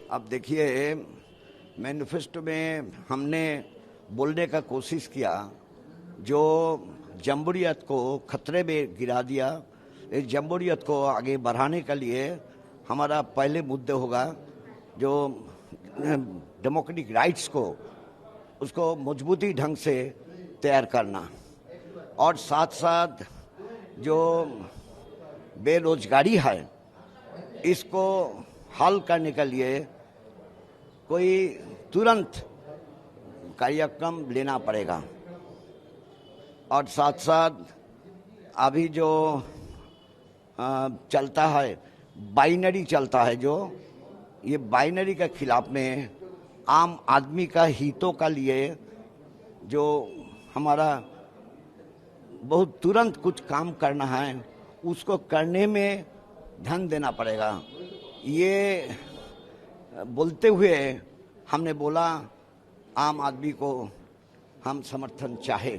अब देखिए, मैनिफेस्टो में हमने बोलने का कोशिश किया, जो जमहूरियत को खतरे में गिरा दिया। इस जमहूरियत को आगे बढ़ाने के लिए हमारा पहले मुद्दे होगा जो डेमोक्रेटिक राइट्स को उसको मजबूती ढंग से तैयार करना, और साथ साथ जो बेरोजगारी है इसको हल करने के लिए कोई तुरंत कार्यक्रम लेना पड़ेगा। और साथ साथ अभी जो चलता है, बाइनरी चलता है, जो ये बाइनरी के खिलाफ में आम आदमी का हितों का लिए जो हमारा बहुत तुरंत कुछ काम करना है उसको करने में ध्यान देना पड़ेगा। ये बोलते हुए हमने बोला आम आदमी को हम समर्थन चाहे।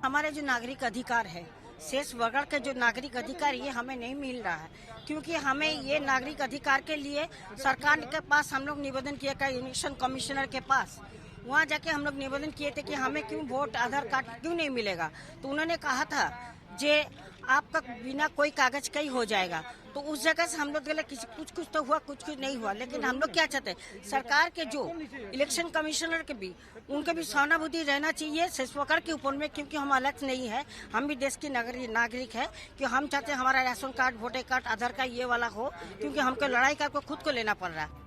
हमारे जो नागरिक अधिकार है, शेष वर्ग के जो नागरिक अधिकार, ये हमें नहीं मिल रहा है, क्योंकि हमें ये नागरिक अधिकार के लिए सरकार के पास हम लोग निवेदन किया था, इलेक्शन कमिश्नर के पास। वहाँ जाके हम लोग निवेदन किए थे कि हमें क्यों वोट आधार कार्ड क्यों नहीं मिलेगा। तो उन्होंने कहा था जे आपका बिना कोई कागज का ही हो जाएगा। तो उस जगह से हम लोग कुछ कुछ तो हुआ, कुछ कुछ नहीं हुआ। लेकिन हम लोग क्या चाहते हैं, सरकार के जो इलेक्शन कमिश्नर के भी उनके भी सहानुभूति रहना चाहिए सेसवकर के ऊपर में, क्योंकि हम अलग नहीं है, हम भी देश के नागरिक है। कि हम चाहते हैं हमारा राशन कार्ड, वोटर कार्ड, आधार कार्ड ये वाला हो, क्योंकि हमको लड़ाई का खुद को लेना पड़ रहा है।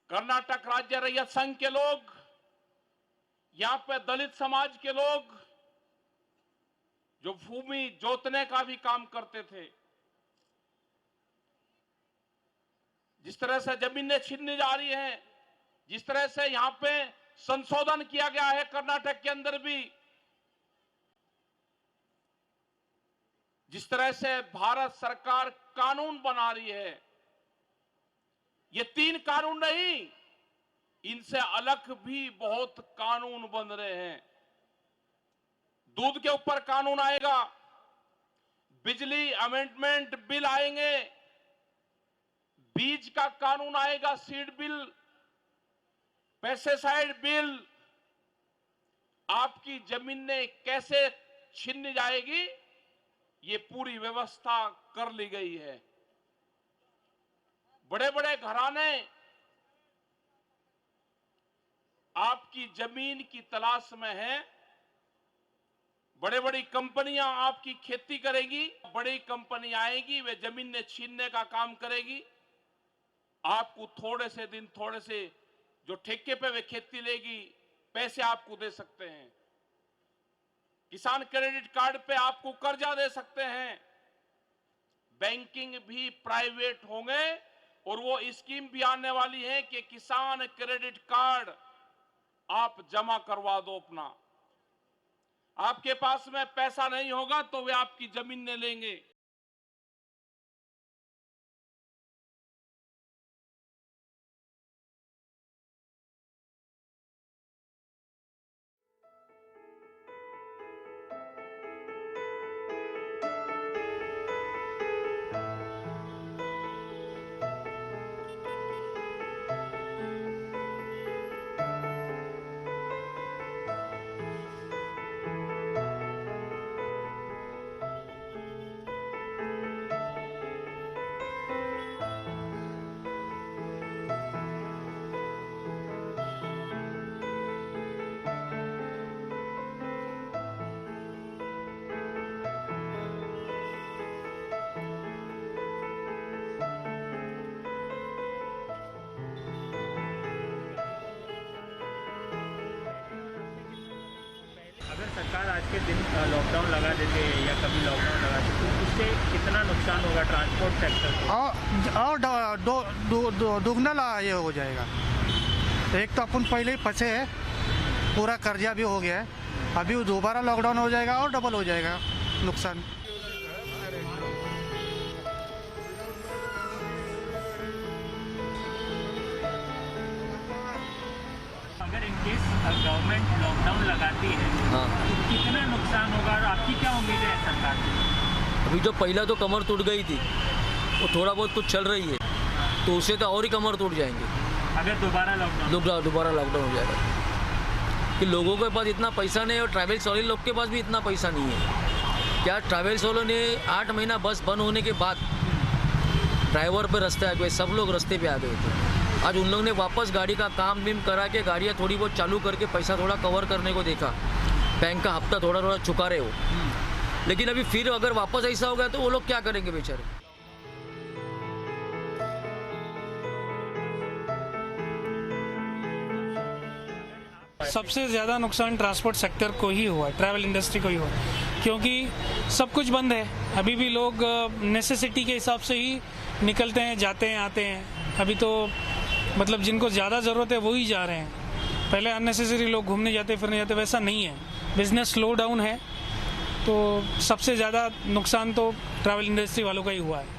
कर्नाटक राज्य रैयत संघ के लोग, यहां पे दलित समाज के लोग जो भूमि जोतने का भी काम करते थे, जिस तरह से जमीनें छीनने जा रही हैं, जिस तरह से यहां पे संशोधन किया गया है कर्नाटक के अंदर भी, जिस तरह से भारत सरकार कानून बना रही है, ये 3 कानून नहीं, इनसे अलग भी बहुत कानून बन रहे हैं। दूध के ऊपर कानून आएगा, बिजली अमेंडमेंट बिल आएंगे, बीज का कानून आएगा, सीड बिल, पेस्टिसाइड बिल। आपकी जमीनें कैसे छीनी जाएगी, ये पूरी व्यवस्था कर ली गई है। बड़े बड़े घराने आपकी जमीन की तलाश में हैं, बड़ी बड़ी कंपनियां आपकी खेती करेगी, बड़ी कंपनी आएगी, वे जमीनें छीनने का काम करेगी। आपको थोड़े से जो ठेके पे वे खेती लेगी, पैसे आपको दे सकते हैं। किसान क्रेडिट कार्ड पे आपको कर्जा दे सकते हैं। बैंकिंग भी प्राइवेट होंगे, और वो स्कीम भी आने वाली है कि किसान क्रेडिट कार्ड आप जमा करवा दो अपना। आपके पास में पैसा नहीं होगा तो वे आपकी जमीन ने लेंगे। अगर सरकार आज के दिन लॉकडाउन लगा देते या कभी लॉकडाउन लगा देते तो उससे कितना नुकसान होगा ट्रांसपोर्ट सेक्टर को? और दुगना ये हो जाएगा। एक तो अपन पहले ही फंसे हैं, पूरा कर्जा भी हो गया है, अभी दोबारा लॉकडाउन हो जाएगा और डबल हो जाएगा नुकसान। अगर इनकेस गवर्नमेंट लॉकडाउन लगाती है तो कितना नुकसान होगा और आपकी क्या उम्मीद है सरकार से? अभी जो पहला तो कमर टूट गई थी वो थोड़ा बहुत कुछ चल रही है, तो उससे तो और ही कमर टूट जाएंगे अगर दोबारा लॉकडाउन हो जाएगा कि लोगों के पास इतना पैसा नहीं और ट्रैवल्स वाले लोग के पास भी इतना पैसा नहीं है। क्या ट्रैवल्स वालों ने 8 महीना बस बंद होने के बाद ड्राइवर पे रास्ते आ गए, सब लोग रास्ते पे आ गए थे। आज उन लोगों ने वापस गाड़ी का काम बीम करा के गाड़ियाँ थोड़ी बहुत चालू करके पैसा थोड़ा कवर करने को देखा, बैंक का हफ्ता थोड़ा थोड़ा चुका रहे हो। लेकिन अभी फिर अगर वापस ऐसा हो गया तो वो लोग क्या करेंगे बेचारे। सबसे ज़्यादा नुकसान ट्रांसपोर्ट सेक्टर को ही हुआ, ट्रैवल इंडस्ट्री को ही हुआ, क्योंकि सब कुछ बंद है। अभी भी लोग नेसेसिटी के हिसाब से ही निकलते हैं, जाते हैं, आते हैं। अभी तो मतलब जिनको ज़्यादा ज़रूरत है वो ही जा रहे हैं। पहले अननेसेसरी लोग घूमने जाते फिरने जाते, वैसा नहीं है। बिजनेस स्लो डाउन है, तो सबसे ज़्यादा नुकसान तो ट्रैवल इंडस्ट्री वालों का ही हुआ है।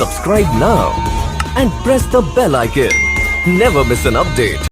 Subscribe now and press the bell icon. Never miss an update.